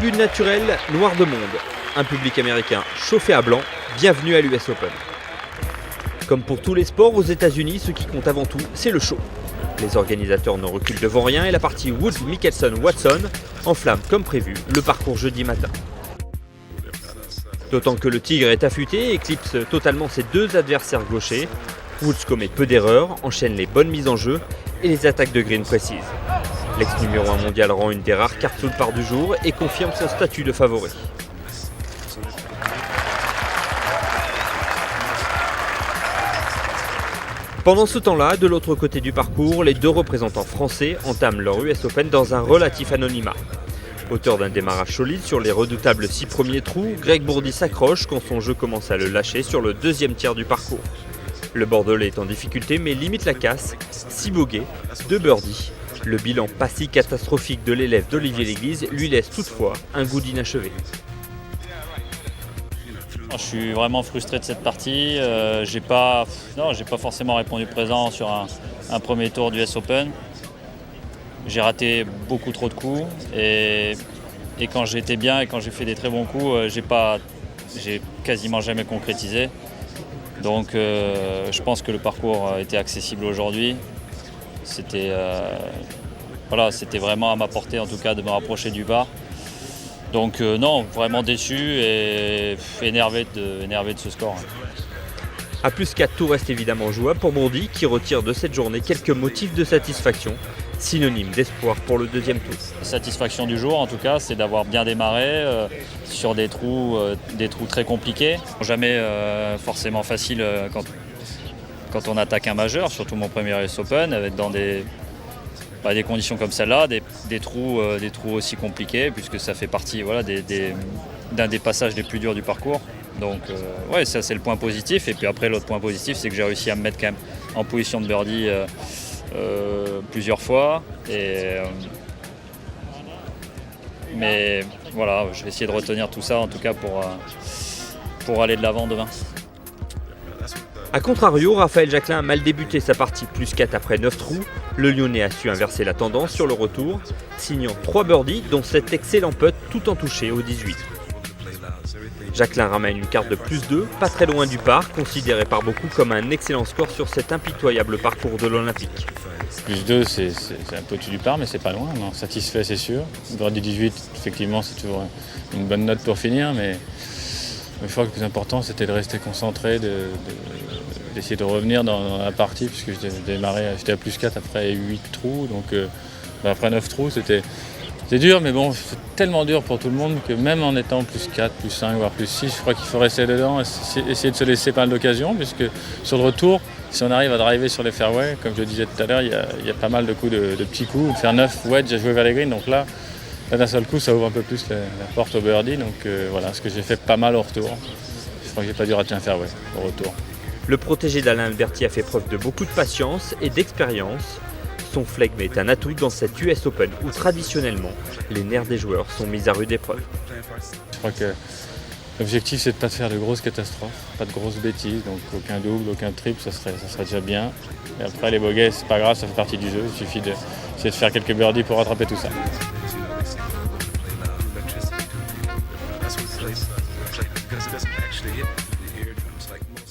tribune naturelle noire de monde. Un public américain chauffé à blanc. Bienvenue à l'US Open. Comme pour tous les sports aux États-Unis, ce qui compte avant tout, c'est le show. Les organisateurs ne reculent devant rien et la partie Woods-Mickelson-Watson enflamme comme prévu le parcours jeudi matin. D'autant que le Tigre est affûté et éclipse totalement ses deux adversaires gauchers. Woods commet peu d'erreurs, enchaîne les bonnes mises en jeu et les attaques de green précises. L'ex-numéro 1 mondial rend une des rares cartes sous le par du jour et confirme son statut de favori. Pendant ce temps-là, de l'autre côté du parcours, les deux représentants français entament leur US Open dans un relatif anonymat. Auteur d'un démarrage solide sur les redoutables 6 premiers trous, Greg Bourdi s'accroche quand son jeu commence à le lâcher sur le deuxième tiers du parcours. Le Bordelais est en difficulté mais limite la casse, 6 bogeys, 2 birdies. Le bilan pas si catastrophique de l'élève d'Olivier Léglise lui laisse toutefois un goût d'inachevé. Je suis vraiment frustré de cette partie. J'ai pas forcément répondu présent sur un premier tour du US Open. J'ai raté beaucoup trop de coups et quand j'étais bien et quand j'ai fait des très bons coups, j'ai quasiment jamais concrétisé. Donc je pense que le parcours était accessible aujourd'hui. C'était vraiment à ma portée en tout cas de me rapprocher du bas. Donc non, vraiment déçu et énervé de ce score. À plus 4, tout reste évidemment jouable pour Bourdi qui retire de cette journée quelques motifs de satisfaction, synonyme d'espoir pour le deuxième tour. La satisfaction du jour en tout cas, c'est d'avoir bien démarré sur des trous très compliqués. Jamais forcément facile quand on attaque un majeur, surtout mon premier US Open, avec dans des conditions comme celle-là, des trous aussi compliqués, puisque ça fait partie d'un des passages les plus durs du parcours. Donc ça c'est le point positif. Et puis après l'autre point positif, c'est que j'ai réussi à me mettre quand même en position de birdie plusieurs fois. Mais voilà, je vais essayer de retenir tout ça en tout cas pour aller de l'avant demain. A contrario, Raphaël Jacquelin a mal débuté sa partie plus 4 après 9 trous. Le Lyonnais a su inverser la tendance sur le retour, signant 3 birdies dont cet excellent putt tout en touché au 18. Jacquelin ramène une carte de plus 2, pas très loin du par, considéré par beaucoup comme un excellent score sur cet impitoyable parcours de l'Olympique. Plus 2, c'est un peu au-dessus du par, mais c'est pas loin. Non, satisfait, c'est sûr. Le birdie 18, effectivement, c'est toujours une bonne note pour finir, mais je crois que le plus important, c'était de rester concentré, d'essayer de revenir dans la partie, puisque j'étais à plus 4 après 8 trous, donc après 9 trous, c'était dur, mais bon, c'est tellement dur pour tout le monde que même en étant plus 4, plus 5, voire plus 6, je crois qu'il faut rester dedans, essayer de se laisser pas mal d'occasions, puisque sur le retour, si on arrive à driver sur les fairways, comme je le disais tout à l'heure, il y a pas mal de coups de petits coups, faire 9 wedge à jouer vers les greens, donc là d'un seul coup, ça ouvre un peu plus la porte au birdie, donc voilà, ce que j'ai fait pas mal au retour. Je crois que j'ai pas dû rater un fairway au retour. Le protégé d'Alain Alberti a fait preuve de beaucoup de patience et d'expérience. Son flegme est un atout dans cette US Open où traditionnellement, les nerfs des joueurs sont mis à rude épreuve. Je crois que l'objectif, c'est de ne pas faire de grosses catastrophes, pas de grosses bêtises, donc aucun double, aucun triple, ça serait déjà bien. Et après, les bogeys, c'est pas grave, ça fait partie du jeu, il suffit d'essayer de faire quelques birdies pour rattraper tout ça. Because it doesn't actually hit the eardrums like most.